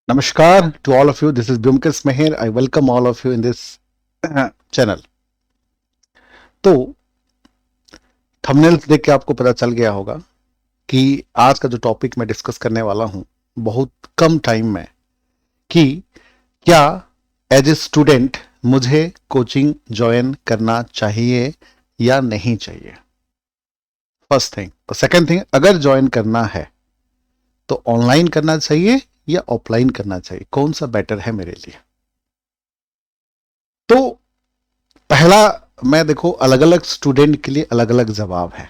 Namaskar to all of you. This is Byomkesh Meher. I welcome all of you in this channel. तो thumbnail देख के आपको पता चल गया होगा कि आज का जो टॉपिक मैं डिस्कस करने वाला हूं बहुत कम टाइम में कि क्या एज ए स्टूडेंट मुझे कोचिंग ज्वाइन करना चाहिए या नहीं चाहिए। First thing. सेकंड थिंग, अगर ज्वाइन करना है तो ऑनलाइन करना चाहिए या ऑफलाइन करना चाहिए, कौन सा बेटर है मेरे लिए। तो पहला, मैं देखो अलग अलग स्टूडेंट के लिए अलग अलग जवाब है,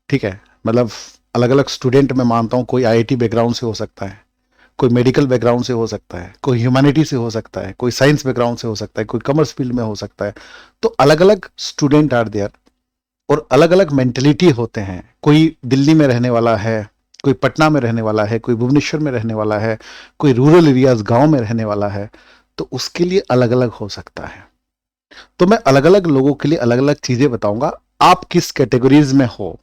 ठीक है। मतलब अलग अलग स्टूडेंट मैं मानता हूं, कोई आईआईटी बैकग्राउंड से हो सकता है, कोई मेडिकल बैकग्राउंड से हो सकता है, कोई ह्यूमैनिटी से हो सकता है, कोई साइंस बैकग्राउंड से हो सकता है, कोई कॉमर्स फील्ड में हो सकता है। तो अलग अलग स्टूडेंट आर देयर और अलग अलग मेंटेलिटी होते हैं। कोई दिल्ली में रहने वाला है, कोई पटना में रहने वाला है, कोई भुवनेश्वर में रहने वाला है, कोई रूरल एरियाज गांव में रहने वाला है, तो उसके लिए अलग अलग हो सकता है। तो मैं अलग अलग लोगों के लिए अलग अलग चीजें बताऊंगा। आप किस कैटेगरीज में हो,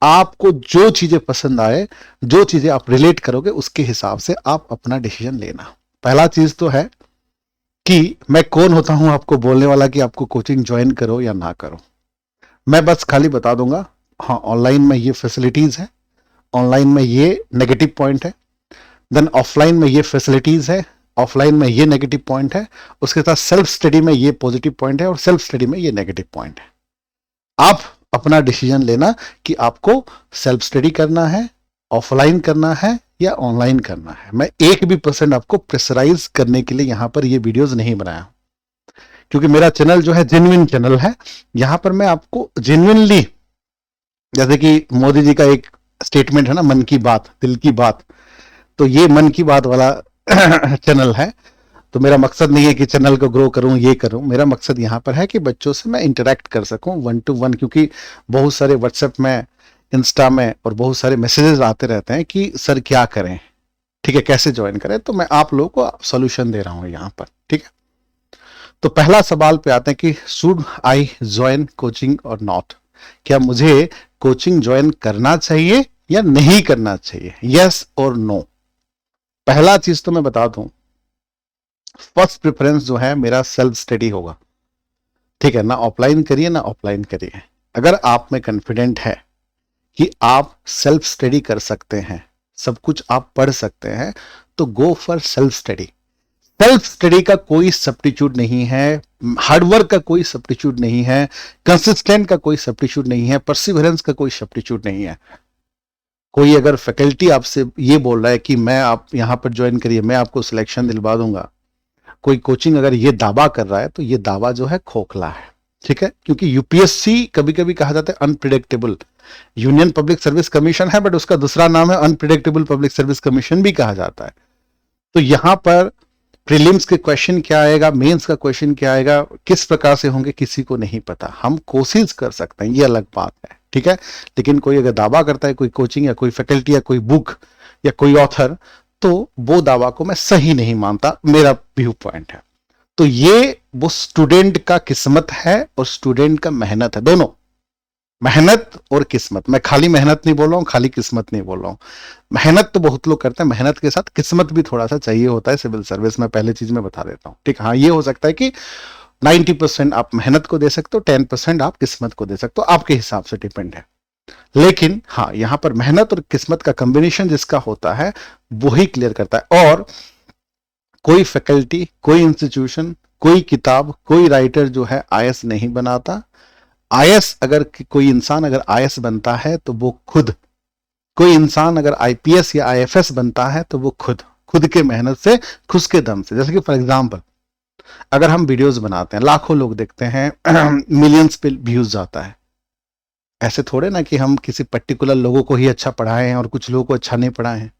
आपको जो चीजें पसंद आए, जो चीजें आप रिलेट करोगे, उसके हिसाब से आप अपना डिसीजन लेना। पहला चीज तो है कि मैं कौन होता हूं आपको बोलने वाला कि आपको कोचिंग ज्वाइन करो या ना करो। मैं बस खाली बता दूंगा, हाँ ऑनलाइन में ये फैसिलिटीज है, ऑनलाइन में ये नेगेटिव पॉइंट है, देन ऑफलाइन में ये फैसिलिटीज है, ऑफलाइन में ये नेगेटिव पॉइंट है, उसके साथ सेल्फ स्टडी में ये पॉजिटिव पॉइंट है और सेल्फ स्टडी में ये नेगेटिव पॉइंट है। आप अपना डिसीजन लेना कि आपको सेल्फ स्टडी करना है, ऑफलाइन करना है या ऑनलाइन करना है। मैं 1% आपको प्रेशराइज करने के लिए यहां पर ये वीडियोस नहीं बनाया, क्योंकि मेरा चैनल जो है जेन्युइन चैनल है। यहां पर मैं आपको जेन्युइनली, जैसे कि मोदी जी का एक स्टेटमेंट है ना, मन की बात दिल की बात, तो ये मन की बात वाला चैनल है। तो मेरा मकसद नहीं है कि चैनल को ग्रो करूं, ये करूं। मेरा मकसद यहां पर है कि बच्चों से मैं इंटरेक्ट कर सकूं 1 to 1, क्योंकि बहुत सारे व्हाट्सएप में, इंस्टा में और बहुत सारे मैसेजेस आते रहते हैं कि सर क्या करें, ठीक है, कैसे ज्वाइन करें। तो मैं आप लोगों को सोल्यूशन दे रहा हूं यहां पर, ठीक है। तो पहला सवाल पे आते हैं कि शुड आई ज्वाइन कोचिंग और नॉट। क्या मुझे कोचिंग ज्वाइन करना चाहिए या नहीं करना चाहिए, यस और नो। पहला चीज तो मैं बता दूं, फर्स्ट प्रेफरेंस जो है मेरा सेल्फ स्टडी होगा, ठीक है। ना ऑफलाइन करिए ना ऑफलाइन करिए। अगर आप में कॉन्फिडेंट है कि आप सेल्फ स्टडी कर सकते हैं, सब कुछ आप पढ़ सकते हैं, तो go for self study. Self study का कोई सब्स्टिट्यूट नहीं है, हार्डवर्क का कोई सब्स्टिट्यूट नहीं है, कंसिस्टेंट का कोई सब्स्टिट्यूट नहीं है, परसिवरेंस का कोई सब्स्टिट्यूट नहीं है। कोई अगर फैकल्टी आपसे ये बोल रहा है कि मैं आप यहां पर ज्वाइन करिए, मैं आपको सिलेक्शन दिलवा दूंगा, कोई कोचिंग अगर ये दावा कर रहा है तो ये दावा जो है खोखला है, ठीक है। क्योंकि यूपीएससी कभी कभी कहा जाता है unpredictable, union public service commission है बट उसका दूसरा नाम है अनप्रिडिक्टेबल पब्लिक सर्विस कमीशन भी कहा जाता है। तो यहां पर प्रीलिम्स के क्वेश्चन क्या आएगा, मेंस का क्वेश्चन क्या आएगा, किस प्रकार से होंगे, किसी को नहीं पता। हम कोशिश कर सकते हैं, ये अलग बात है, ठीक है। लेकिन कोई अगर दावा करता है, कोई कोचिंग या कोई फैकल्टी या कोई बुक या कोई ऑथर, तो वो दावा को मैं सही नहीं मानता, मेरा व्यू पॉइंट है। तो ये वो स्टूडेंट का किस्मत है और स्टूडेंट का मेहनत है, दोनों, मेहनत और किस्मत। मैं खाली मेहनत नहीं बोल रहा हूं, खाली किस्मत नहीं बोल रहा हूं। मेहनत तो बहुत लोग करते हैं, मेहनत के साथ किस्मत भी थोड़ा सा चाहिए होता है सिविल सर्विस में, पहले चीज मैं बता देता हूं, ठीक। हाँ, ये हो सकता है कि 90% आप मेहनत को दे सकते हो, 10% आप किस्मत को दे सकते हो, आपके हिसाब से डिपेंड है। लेकिन हाँ, यहां पर मेहनत और किस्मत का कॉम्बिनेशन जिसका होता है वो ही क्लियर करता है। और कोई फैकल्टी, कोई इंस्टीट्यूशन, कोई किताब, कोई राइटर जो है आईएएस नहीं बनाता। आईएएस अगर कोई इंसान अगर आईएएस बनता है तो वो खुद, कोई इंसान अगर आईपीएस या आईएफएस बनता है तो वो खुद के मेहनत से, खुद के दम से। जैसे कि फॉर एग्जांपल, अगर हम वीडियोस बनाते हैं, लाखों लोग देखते हैं, मिलियंस पे व्यूज जाता है, ऐसे थोड़े ना कि हम किसी पर्टिकुलर लोगों को ही अच्छा पढ़ाए हैं और कुछ लोगों को अच्छा नहीं पढ़ाए हैं।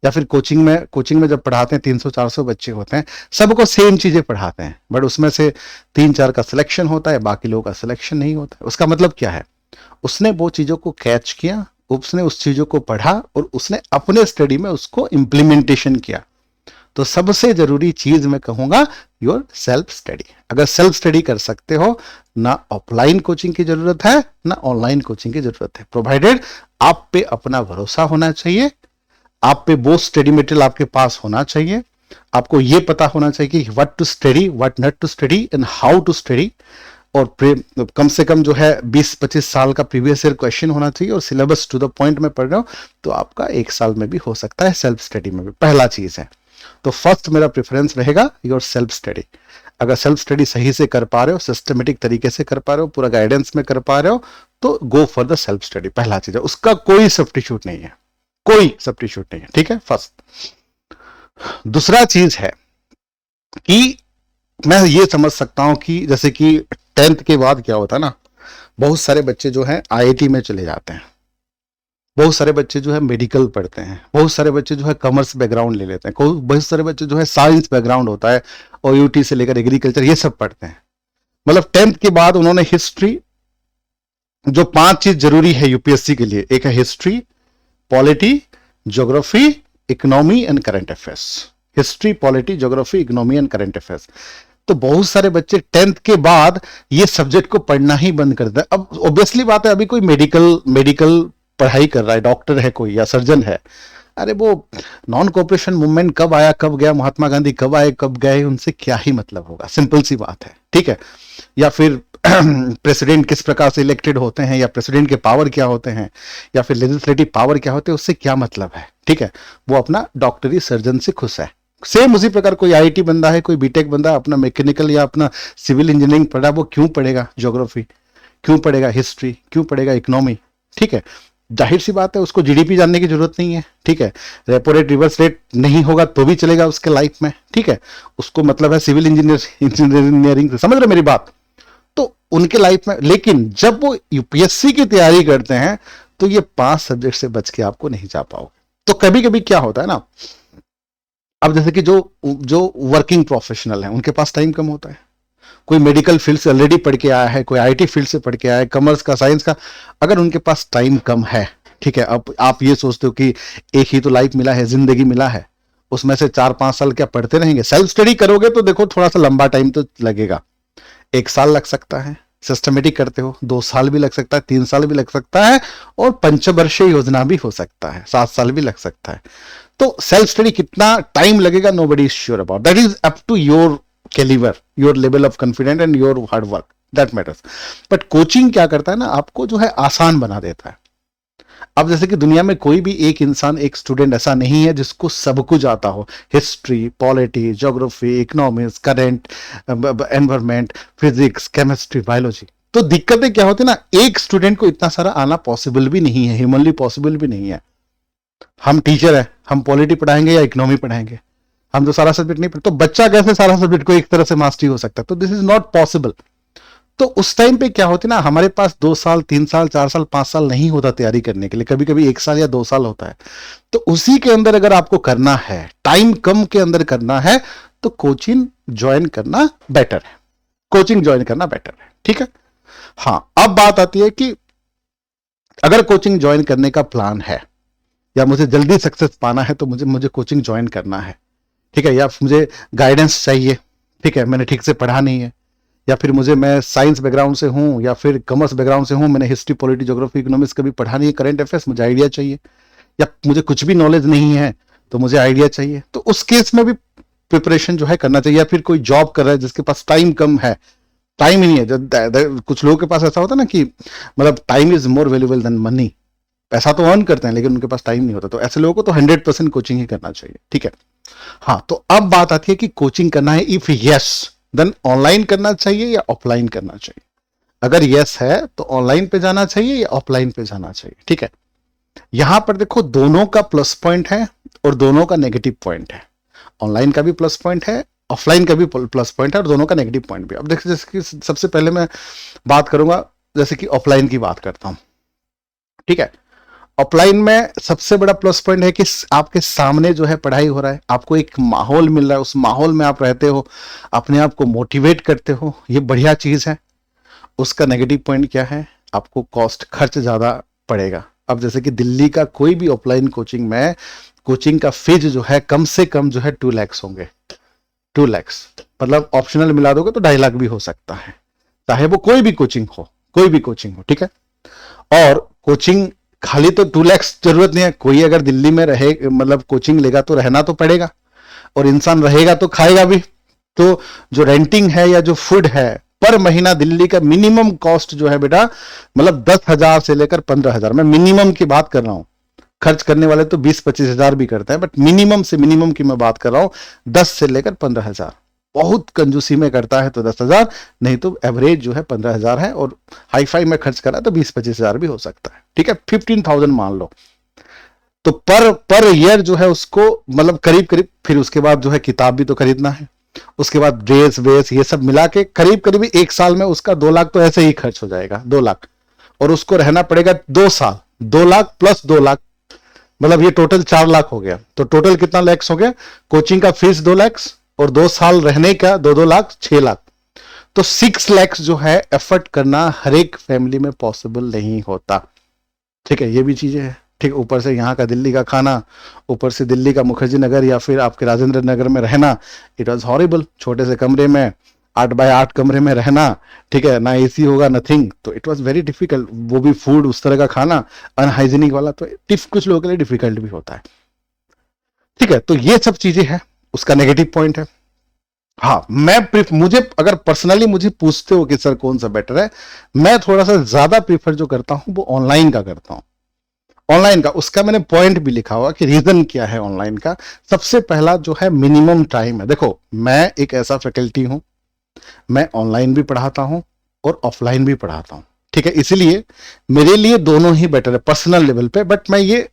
या फिर कोचिंग में जब पढ़ाते हैं 300-400 बच्चे होते हैं, सबको सेम चीजें पढ़ाते हैं, बट उसमें से 3-4 का सिलेक्शन होता है, बाकी लोगों का सिलेक्शन नहीं होता है। उसका मतलब क्या है, उसने वो चीजों को कैच किया, उसने उस चीजों को पढ़ा और उसने अपने स्टडी में उसको इंप्लीमेंटेशन किया। तो सबसे जरूरी चीज मैं कहूंगा, योर सेल्फ स्टडी। अगर सेल्फ स्टडी कर सकते हो, ना ऑफलाइन कोचिंग की जरूरत है ना ऑनलाइन कोचिंग की जरूरत है, प्रोवाइडेड आप पे अपना भरोसा होना चाहिए, आप पे वो स्टडी मटेरियल आपके पास होना चाहिए, आपको ये पता होना चाहिए कि what to study, what not to study and how to study, और कम से कम जो है 20-25 साल का प्रीवियस ईयर क्वेश्चन होना चाहिए, और सिलेबस टू द पॉइंट में पढ़ रहा हूं तो आपका 1 साल में भी हो सकता है, सेल्फ स्टडी में भी। पहला चीज है, तो फर्स्ट मेरा प्रेफरेंस रहेगा योर सेल्फ स्टडी। अगर सेल्फ स्टडी सही से कर पा रहे हो, सिस्टमेटिक तरीके से कर पा रहे हो, पूरा गाइडेंस में कर पा रहे हो, तो go for the self study. पहला चीज है, उसका कोई सब्स्टिट्यूट नहीं है, कोई सब्स्टिट्यूट नहीं है, ठीक है, फर्स्ट। दूसरा चीज है कि मैं ये समझ सकता हूं कि जैसे कि 10th के बाद क्या होता है ना, बहुत सारे बच्चे जो हैं आईआईटी में चले जाते हैं, बहुत सारे बच्चे जो है मेडिकल पढ़ते हैं, बहुत सारे बच्चे जो है कॉमर्स बैकग्राउंड ले लेते हैं, बहुत सारे बच्चे जो है साइंस बैकग्राउंड होता है और यूटी से लेकर एग्रीकल्चर ये सब पढ़ते हैं। मतलब 10th के बाद उन्होंने हिस्ट्री, जो 5 चीज जरूरी है यूपीएससी के लिए, एक है history, polity, geography, economy and current affairs. History, polity, geography, economy and current affairs. तो बहुत सारे बच्चे 10th के बाद ये सब्जेक्ट को पढ़ना ही बंद कर देते हैं। अब ऑब्वियसली बात है, अभी कोई मेडिकल पढ़ाई कर रहा है, डॉक्टर है कोई या सर्जन है, अरे वो नॉन कोऑपरेशन मूवमेंट कब आया कब गया, महात्मा गांधी कब आए कब गए, उनसे क्या ही मतलब होगा, सिंपल सी बात है, ठीक है। या फिर प्रेसिडेंट किस प्रकार से इलेक्टेड होते हैं, या प्रेसिडेंट के पावर क्या होते हैं, या फिर लेजिस्लेटिव पावर क्या होते हैं, उससे क्या मतलब है, ठीक है। वो अपना डॉक्टरी सर्जन से खुश है। सेम उसी प्रकार कोई आईआईटी बंदा है, कोई बीटेक बंदा अपना मैकेनिकल या अपना सिविल इंजीनियरिंग पढ़ा, वो क्यों पढ़ेगा ज्योग्राफी, क्यों पढ़ेगा हिस्ट्री, क्यों पढ़ेगा इकोनॉमी, ठीक है। जाहिर सी बात है, उसको जीडीपी जानने की जरूरत नहीं है, ठीक है। रेपो रेट, रिवर्स रेट नहीं होगा तो भी चलेगा उसके लाइफ में, ठीक है। उसको मतलब है सिविल इंजीनियरिंग से, समझ रहे मेरी बात। तो उनके लाइफ में, लेकिन जब वो यूपीएससी की तैयारी करते हैं तो ये 5 सब्जेक्ट से बच के आपको नहीं जा पाओगे। तो कभी कभी क्या होता है ना, अब जैसे कि जो वर्किंग प्रोफेशनल है उनके पास टाइम कम होता है, कोई मेडिकल फील्ड से ऑलरेडी पढ़ के आया है, कोई आईटी फील्ड से पढ़ के आया है, कॉमर्स का, साइंस का, अगर उनके पास टाइम कम है, ठीक है। अब आप ये सोचते हो कि एक ही तो लाइफ मिला है, जिंदगी मिला है, उसमें से 4-5 साल क्या पढ़ते रहेंगे। सेल्फ स्टडी करोगे तो देखो थोड़ा सा लंबा टाइम तो लगेगा, 1 साल लग सकता है, सिस्टमेटिक करते हो 2 साल भी लग सकता है, 3 साल भी लग सकता है, और पंचवर्षीय योजना भी हो सकता है, 7 साल भी लग सकता है। तो सेल्फ स्टडी कितना टाइम लगेगा, nobody is sure about, that is up to your calibre, your level of confidence and your hard work, that matters. But coaching क्या करता है ना, आपको जो है आसान बना देता है। अब जैसे कि दुनिया में कोई भी एक इंसान, एक स्टूडेंट ऐसा नहीं है जिसको सब कुछ आता हो, history, polity, geography, economics, current, environment, physics, chemistry, biology. तो दिक्कतें क्या होती है ना, एक स्टूडेंट को इतना सारा आना पॉसिबल भी नहीं है, ह्यूमनली पॉसिबल भी नहीं है। हम टीचर है, हम पॉलिटी पढ़ाएंगे या इकोनॉमी पढ़ाएंगे, हम तो सारा सब्जेक्ट नहीं पढ़ते, तो बच्चा कैसे सारा सब्जेक्ट को एक तरह से मास्टरी हो सकता है, तो दिस इज नॉट पॉसिबल। तो उस टाइम पे क्या होती ना, हमारे पास 2 साल, 3 साल, 4 साल, 5 साल नहीं होता तैयारी करने के लिए, कभी कभी 1 साल या 2 साल होता है। तो उसी के अंदर अगर आपको करना है, टाइम कम के अंदर करना है, तो कोचिंग ज्वाइन करना बेटर है, कोचिंग ज्वाइन करना बेटर है, ठीक है। हाँ, अब बात आती है कि अगर कोचिंग ज्वाइन करने का प्लान है, या मुझे जल्दी सक्सेस पाना है, तो मुझे कोचिंग ज्वाइन करना है, ठीक है, या मुझे गाइडेंस चाहिए, ठीक है, मैंने ठीक से पढ़ा नहीं है, या फिर मैं साइंस बैकग्राउंड से हूं या फिर कॉमर्स बैकग्राउंड से हूं, मैंने हिस्ट्री, पॉलिटी, ज्योग्राफी, इकोनॉमिक्स कभी पढ़ा नहीं है, करंट अफेयर्स मुझे आइडिया चाहिए, या मुझे कुछ भी नॉलेज नहीं है तो मुझे आइडिया चाहिए, तो उस केस में भी प्रिपरेशन जो है करना चाहिए। या फिर कोई जॉब कर रहा है जिसके पास टाइम कम है, टाइम ही नहीं है, कुछ लोगों के पास ऐसा होता है ना कि मतलब time is more valuable then money, पैसा तो अर्न करते हैं लेकिन उनके पास टाइम नहीं होता, तो ऐसे लोगों को तो 100% कोचिंग ही करना चाहिए, ठीक है। हाँ, तो अब बात आती है कि कोचिंग करना है, इफ यस देन ऑनलाइन करना चाहिए या ऑफलाइन करना चाहिए। अगर यस है तो ऑनलाइन पे जाना चाहिए या ऑफलाइन पे जाना चाहिए, ठीक है। यहां पर देखो दोनों का प्लस पॉइंट है और दोनों का नेगेटिव पॉइंट है, ऑनलाइन का भी प्लस पॉइंट है, ऑफलाइन का भी प्लस पॉइंट है, और दोनों का नेगेटिव पॉइंट भी। अब देखिए, जैसे कि सबसे पहले मैं बात करूंगा, जैसे कि ऑफलाइन की बात करता हूं, ठीक है। ऑफलाइन में सबसे बड़ा प्लस पॉइंट है कि आपके सामने जो है पढ़ाई हो रहा है, आपको एक माहौल मिल रहा है, उस माहौल में आप रहते हो, अपने आप को मोटिवेट करते हो, ये बढ़िया चीज है। उसका नेगेटिव पॉइंट क्या है, आपको कॉस्ट, खर्च ज्यादा पड़ेगा। अब जैसे कि दिल्ली का कोई भी ऑफलाइन कोचिंग में कोचिंग का फीस जो है कम से कम जो है 2 लाख होंगे, 2 लाख, मतलब ऑप्शनल मिला दोगे तो 2.5 लाख भी हो सकता है, चाहे वो कोई भी कोचिंग हो, कोई भी कोचिंग हो, ठीक है। और कोचिंग खाली तो 2 लाख जरूरत नहीं है। कोई अगर दिल्ली में रहे, मतलब कोचिंग लेगा तो रहना तो पड़ेगा, और इंसान रहेगा तो खाएगा भी। तो जो रेंटिंग है या जो फूड है, पर महीना दिल्ली का मिनिमम कॉस्ट जो है बेटा, मतलब 10,000 से लेकर 15,000, मैं मिनिमम की बात कर रहा हूं। खर्च करने वाले तो 20-25 हजार भी करते हैं, बट मिनिमम से मिनिमम की मैं बात कर रहा हूं, 10 से लेकर 15,000। बहुत कंजूसी में करता है तो 10,000, नहीं तो एवरेज जो है 15,000 है, और हाई फाई में खर्च करा तो 20-25 हजार भी हो सकता है। ठीक है, 15,000 मान लो। तो पर ईयर जो है उसको, मतलब करीब करीब, फिर उसके बाद जो है किताब भी तो खरीदना है, उसके बाद ड्रेस वेस ये सब मिला के करीब करीब 1 साल में उसका 2 लाख तो ऐसे ही खर्च हो जाएगा, 2 लाख। और उसको रहना पड़ेगा 2 साल, 2 लाख प्लस 2 लाख, मतलब ये टोटल 4 लाख हो गया। तो टोटल कितना लैक्स हो गया? कोचिंग का फीस 2 लाख और 2 साल रहने का 2-2 लाख, 6 लाख। तो 6 लाख जो है एफर्ट करना हर एक फैमिली में पॉसिबल नहीं होता। ठीक है, ये भी चीजें हैं। ठीक, ऊपर से यहाँ का दिल्ली का खाना, ऊपर से दिल्ली का मुखर्जी नगर या फिर आपके राजेंद्र नगर में रहना, इट वॉज हॉरिबल। छोटे से कमरे में 8x8 कमरे में रहना, ठीक है, ना एसी होगा, नथिंग, तो इट वॉज वेरी डिफिकल्ट। वो भी फूड उस तरह का खाना, अनहाइजीनिक वाला, तो कुछ लोगों के लिए डिफिकल्ट भी होता है। ठीक है, तो ये सब चीजें हैं, उसका नेगेटिव पॉइंट है। हाँ, मुझे अगर पर्सनली मुझे पूछते हो कि सर कौन सा बेटर है, मैं थोड़ा सा ज्यादा प्रीफर जो करता हूं वो ऑनलाइन का करता हूं। ऑनलाइन का, उसका मैंने पॉइंट भी लिखा हुआ कि रीजन क्या है ऑनलाइन का। सबसे पहला जो है मिनिमम टाइम है। देखो, मैं एक ऐसा फैकल्टी हूं, मैं ऑनलाइन भी पढ़ाता हूं और ऑफलाइन भी पढ़ाता हूं। ठीक है, इसलिए मेरे लिए दोनों ही बेटर है पर्सनल लेवल पे, बट मैं ये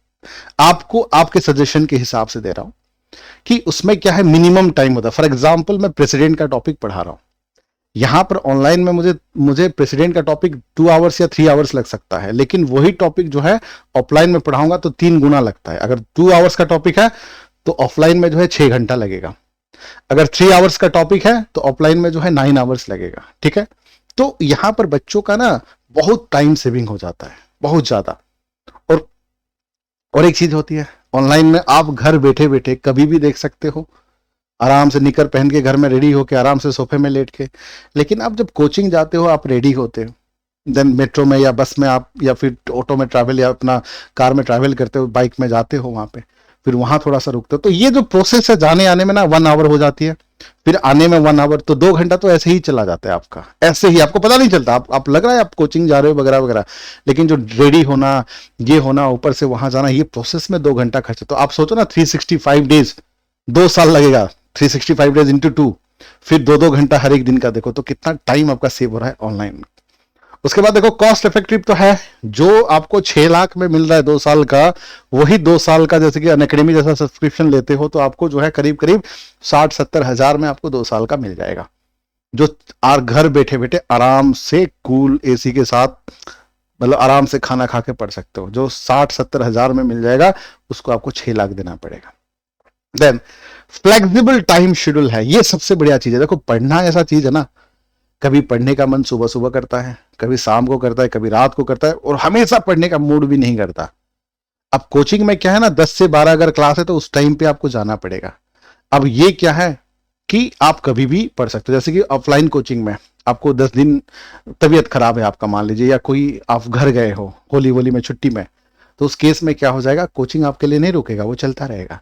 आपको आपके सजेशन के हिसाब से दे रहा हूं कि उसमें क्या है, मिनिमम टाइम होता है। फॉर एग्जाम्पल, मैं प्रेसिडेंट का टॉपिक पढ़ा रहा हूं, यहां पर ऑनलाइन में मुझे प्रेसिडेंट का टॉपिक 2 आवर्स या 3 आवर्स लग सकता है, लेकिन वही टॉपिक जो है ऑफलाइन में पढ़ाऊंगा तो 3 गुना लगता है। अगर 2 आवर्स का टॉपिक है तो ऑफलाइन में जो है 6 घंटा लगेगा, अगर 3 आवर्स का टॉपिक है तो ऑफलाइन में जो है 9 आवर्स लगेगा। ठीक है, तो यहां पर बच्चों का ना बहुत टाइम सेविंग हो जाता है, बहुत ज्यादा। और और एक चीज होती है, ऑनलाइन में आप घर बैठे बैठे कभी भी देख सकते हो, आराम से निकर पहन के घर में रेडी होके आराम से सोफे में लेट के। लेकिन आप जब कोचिंग जाते हो, आप रेडी होते हो, देन मेट्रो में या बस में आप, या फिर ऑटो में ट्रैवल या अपना कार में ट्रैवल करते हो, बाइक में जाते हो वहां पे, फिर वहां थोड़ा सा रुकते हो, तो ये जो प्रोसेस है जाने आने में ना 1 आवर हो जाती है, फिर आने में 1 आवर, तो 2 घंटा तो ऐसे ही चला जाता है आपका, ऐसे ही आपको पता नहीं चलता। आप लग रहा है आप कोचिंग जा रहे हो वगैरह वगैरह, लेकिन जो रेडी होना, ये होना, ऊपर से वहां जाना, ये प्रोसेस में 2 घंटा खर्च। तो आप सोचो ना, 365 डेज, 2 साल लगेगा, 365 डेज इंटू 2, फिर 2-2 घंटा हर एक दिन का, देखो तो कितना टाइम आपका सेव हो रहा है ऑनलाइन। उसके बाद देखो, कॉस्ट इफेक्टिव तो है, जो आपको 6 लाख में मिल रहा है 2 साल का, वही 2 साल का जैसे कि अनअकैडमी जैसा सब्सक्रिप्शन लेते हो तो आपको जो है करीब करीब 60-70 हजार में आपको 2 साल का मिल जाएगा, जो घर बैठे बैठे आराम से कूल एसी के साथ, मतलब आराम से खाना खा के पढ़ सकते हो। जो 60-70 हजार में मिल जाएगा, उसको आपको 6 लाख देना पड़ेगा। देन फ्लेक्सिबल टाइम शेड्यूल है, ये सबसे बढ़िया चीज है। देखो, पढ़ना ऐसा चीज है ना, कभी पढ़ने का मन सुबह सुबह करता है, कभी शाम को करता है, कभी रात को करता है, और हमेशा पढ़ने का मूड भी नहीं करता। अब कोचिंग में क्या है ना, 10 से 12 अगर क्लास है तो उस टाइम पे आपको जाना पड़ेगा। अब ये क्या है कि आप कभी भी पढ़ सकते हो, जैसे कि ऑफलाइन कोचिंग में आपको 10 दिन तबीयत खराब है आपका मान लीजिए, या कोई आप घर गए हो होली वोली में छुट्टी में, तो उस केस में क्या हो जाएगा, कोचिंग आपके लिए नहीं रुकेगा, वो चलता रहेगा।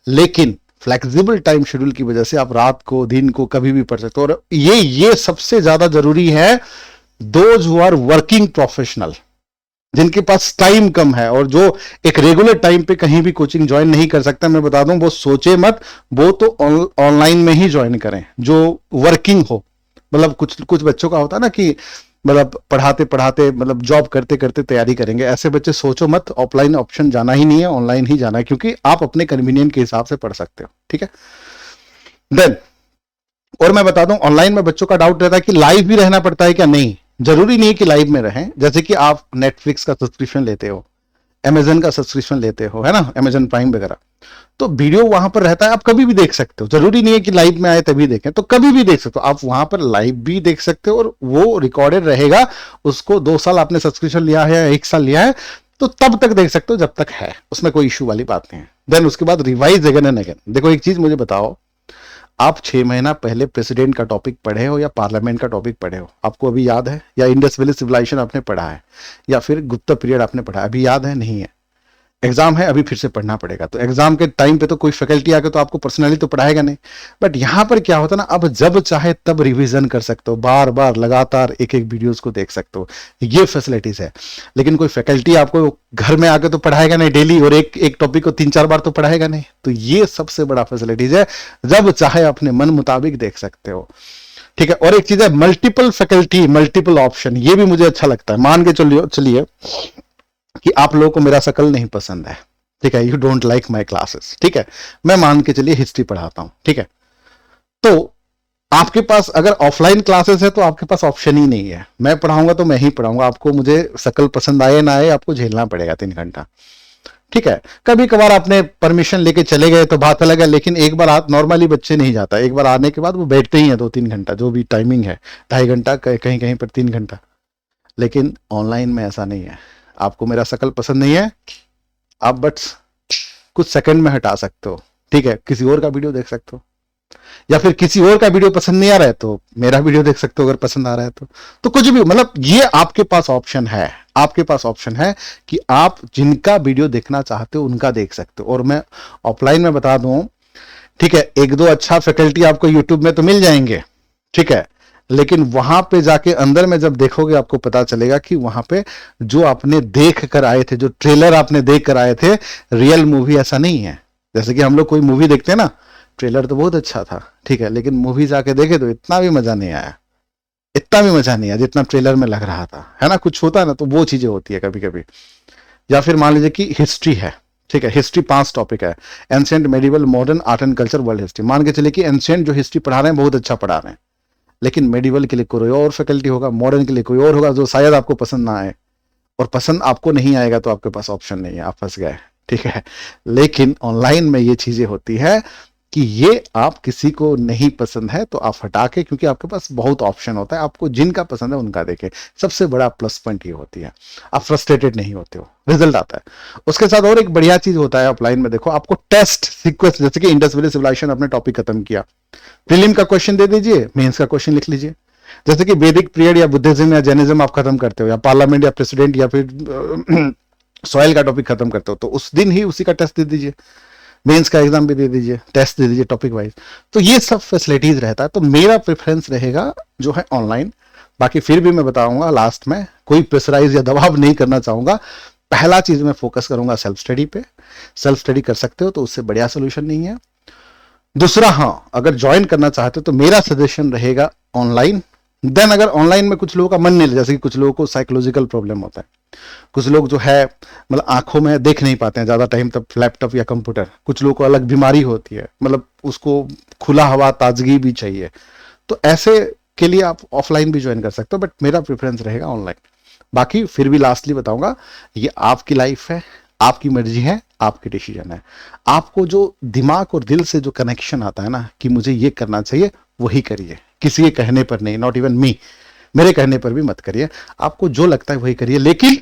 लेकिन फ्लेक्सिबल टाइम शेड्यूल की वजह से आप रात को दिन को कभी भी पढ़ सकते हो। और ये सबसे ज्यादा जरूरी है those who are working professional, जिनके पास टाइम कम है और जो एक रेगुलर टाइम पे कहीं भी कोचिंग ज्वाइन नहीं कर सकता। मैं बता दूं, वो सोचे मत, वो तो ऑनलाइन में ही ज्वाइन करें जो वर्किंग हो। मतलब कुछ बच्चों का होता है ना कि मतलब पढ़ाते पढ़ाते मतलब जॉब करते करते तैयारी करेंगे, ऐसे बच्चे सोचो मत, ऑफलाइन ऑप्शन जाना ही नहीं है, ऑनलाइन ही जाना है, क्योंकि आप अपने कन्वीनियंट के हिसाब से पढ़ सकते हो। ठीक है, देन और मैं बता दूं, ऑनलाइन में बच्चों का डाउट रहता है कि लाइव भी रहना पड़ता है क्या। नहीं, जरूरी नहीं है कि लाइव में रहें। जैसे कि आप नेटफ्लिक्स का सब्सक्रिप्शन लेते हो, अमेजन का सब्सक्रिप्शन लेते हो, है ना, अमेजन प्राइम वगैरह, तो वीडियो वहां पर रहता है, आप कभी भी देख सकते हो। जरूरी नहीं है कि लाइव में आए तभी देखें, तो कभी भी देख सकते हो आप, वहां पर लाइव भी देख सकते हो और वो रिकॉर्डेड रहेगा। उसको 2 साल आपने सब्सक्रिप्शन लिया है या 1 साल लिया है तो तब तक देख सकते हो जब तक है, उसमें कोई इश्यू वाली बात नहीं है। देन उसके बाद रिवाइज अगेन एंड अगेन। देखो एक चीज मुझे बताओ, आप 6 महीना पहले प्रेसिडेंट का टॉपिक पढ़े हो या पार्लियामेंट का टॉपिक पढ़े हो, आपको अभी याद है? या इंडस वैली सिविलाइजेशन आपने पढ़ा है, या फिर गुप्ता पीरियड आपने पढ़ा है, अभी याद है? नहीं है। एग्जाम है, अभी फिर से पढ़ना पड़ेगा। तो एग्जाम के टाइम पे तो कोई फैकल्टी आके तो आपको पर्सनली तो पढ़ाएगा नहीं, बट यहाँ पर क्या होता है ना, अब जब चाहे तब रिवीजन कर सकते हो, बार बार लगातार एक एक वीडियोस को देख सकते हो, ये फैसिलिटीज है। लेकिन कोई फैकल्टी आपको घर में आके तो पढ़ाएगा नहीं डेली, और एक एक टॉपिक को 3-4 बार तो पढ़ाएगा नहीं। तो ये सबसे बड़ा फैसिलिटीज है, जब चाहे अपने मन मुताबिक देख सकते हो। ठीक है। और एक चीज है मल्टीपल फैकल्टी मल्टीपल ऑप्शन, ये भी मुझे अच्छा लगता है। मान के चलिए कि आप लोगों को मेरा शकल नहीं पसंद है, ठीक है, you don't like my classes, ठीक है, मैं मान के चलिए हिस्ट्री पढ़ाता हूं, ठीक है, तो आपके पास अगर ऑफलाइन क्लासेस है तो आपके पास ऑप्शन ही नहीं है, मैं पढ़ाऊंगा तो मैं ही पढ़ाऊंगा, आपको मुझे शकल पसंद आए ना आए आपको झेलना पड़ेगा 3 घंटा, ठीक है। कभी कभार आपने परमिशन लेके चले गए तो बात अलग है, लेकिन एक बार आप नॉर्मली बच्चे नहीं जाता, एक बार आने के बाद वो बैठते ही हैं 2-3 घंटा, जो भी टाइमिंग है, 2.5 घंटा, कहीं कहीं पर 3 घंटा। लेकिन ऑनलाइन में ऐसा नहीं है, आपको मेरा शकल पसंद नहीं है, आप बस कुछ सेकंड में हटा सकते हो, ठीक है, किसी और का वीडियो देख सकते हो, या फिर किसी और का वीडियो पसंद नहीं आ रहा है तो मेरा वीडियो देख सकते हो अगर पसंद आ रहा है तो कुछ भी, मतलब ये आपके पास ऑप्शन है, आपके पास ऑप्शन है कि आप जिनका वीडियो देखना चाहते हो उनका देख सकते हो। और मैं ऑफलाइन में बता दूं, ठीक है, 1-2 अच्छा फैकल्टी आपको यूट्यूब में तो मिल जाएंगे, ठीक है, लेकिन वहां पे जाके अंदर में जब देखोगे आपको पता चलेगा कि वहां पे जो आपने देख कर आए थे, जो ट्रेलर आपने देख कर आए थे, रियल मूवी ऐसा नहीं है। जैसे कि हम लोग कोई मूवी देखते हैं ना, ट्रेलर तो बहुत अच्छा था, ठीक है, लेकिन मूवी जाके देखे तो इतना भी मजा नहीं आया, इतना भी मजा नहीं आया जितना ट्रेलर में लग रहा था, है ना, कुछ होता है ना, तो वो चीजें होती है कभी कभी। या फिर मान लीजिए कि हिस्ट्री है, ठीक है, हिस्ट्री 5 टॉपिक है, ancient, medieval, modern, art and culture, world history. मान के चलिए कि एंशिएंट जो हिस्ट्री पढ़ा रहे हैं बहुत अच्छा पढ़ा रहे हैं, लेकिन मेडिवल के लिए कोई और फैकल्टी होगा, मॉडर्न के लिए कोई और होगा, जो शायद आपको पसंद ना आए, और पसंद आपको नहीं आएगा तो आपके पास ऑप्शन नहीं है, आप फंस गए, ठीक है। लेकिन ऑनलाइन में ये चीजें होती है कि ये आप किसी को नहीं पसंद है तो आप हटा के, क्योंकि आपके पास बहुत ऑप्शन होता है, आपको जिनका पसंद है उनका देखें, सबसे बड़ा प्लस पॉइंट ये होती है, आप फ्रस्ट्रेटेड नहीं होते हो, रिजल्ट आता है। उसके साथ और एक बढ़िया चीज होता है ऑफलाइन में, देखो आपको टेस्ट सीक्वेंस, जैसे कि इंडस वैली सिविलाइजेशन अपने टॉपिक खत्म किया, प्रीलिम का क्वेश्चन दे दीजिए, मेंस का क्वेश्चन लिख लीजिए। जैसे कि वैदिक पीरियड या बुद्धिज्म या जैनिज्म आप खत्म करते हो, या पार्लियामेंट या प्रेसिडेंट या फिर सॉइल का टॉपिक खत्म करते हो, तो उस दिन ही उसी का टेस्ट दे दीजिए, मेंस का एग्जाम भी दे दीजिए, टेस्ट दे दीजिए टॉपिक वाइज। तो ये सब फैसिलिटीज रहता है, तो मेरा प्रेफरेंस रहेगा जो है ऑनलाइन। बाकी फिर भी मैं बताऊंगा लास्ट में, कोई प्रेशराइज या दबाव नहीं करना चाहूंगा। पहला चीज मैं फोकस करूंगा सेल्फ स्टडी पे, सेल्फ स्टडी कर सकते हो तो उससे बढ़िया सोल्यूशन नहीं है। दूसरा, हाँ, अगर ज्वाइन करना चाहते हो तो मेरा सजेशन रहेगा ऑनलाइन। देन अगर ऑनलाइन में कुछ लोगों का मन नहीं, जैसे कि कुछ लोगों को साइकोलॉजिकल प्रॉब्लम होता है, कुछ लोग जो है मतलब आंखों में देख नहीं पाते हैं ज्यादा टाइम तक लैपटॉप या कंप्यूटर, कुछ लोगों को अलग बीमारी होती है, मतलब उसको खुला हवा ताजगी भी चाहिए, तो ऐसे के लिए आप ऑफलाइन भी ज्वाइन कर सकते हो, बट मेरा प्रेफरेंस रहेगा ऑनलाइन। बाकी फिर भी लास्टली बताऊंगा, ये आपकी लाइफ है, आपकी मर्जी है, आपकी डिसीजन है। आपको जो दिमाग और दिल से जो कनेक्शन आता है ना कि मुझे ये करना चाहिए, वही करिए, किसी के कहने पर नहीं, नॉट इवन मी, मेरे कहने पर भी मत करिए, आपको जो लगता है वही करिए, लेकिन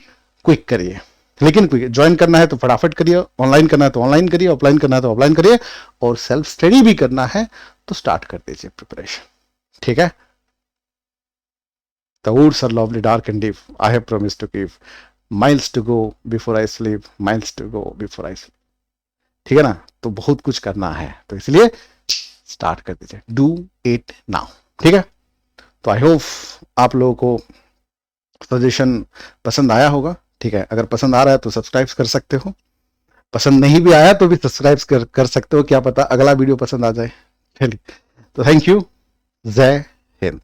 क्विक करिए, लेकिन क्विक। ज्वाइन करना है तो फटाफट करिए, ऑनलाइन करना है तो ऑनलाइन करिए, ऑफलाइन करना है तो ऑफलाइन करिए, और सेल्फ स्टडी भी करना है तो स्टार्ट कर दीजिए प्रिपरेशन, ठीक है। The woods are lovely, dark and deep. I have promised to give. Miles to go before I sleep. Miles to go before I sleep. ठीक है ना, तो बहुत कुछ करना है, तो इसलिए स्टार्ट कर दीजिए, डू इट नाउ, ठीक है। तो आई होप आप लोगों को सजेशन पसंद आया होगा, ठीक है। अगर पसंद आ रहा है तो सब्सक्राइब कर सकते हो, पसंद नहीं भी आया तो भी सब्सक्राइब कर सकते हो, क्या पता अगला वीडियो पसंद आ जाए। चलिए, तो थैंक यू, जय हिंद।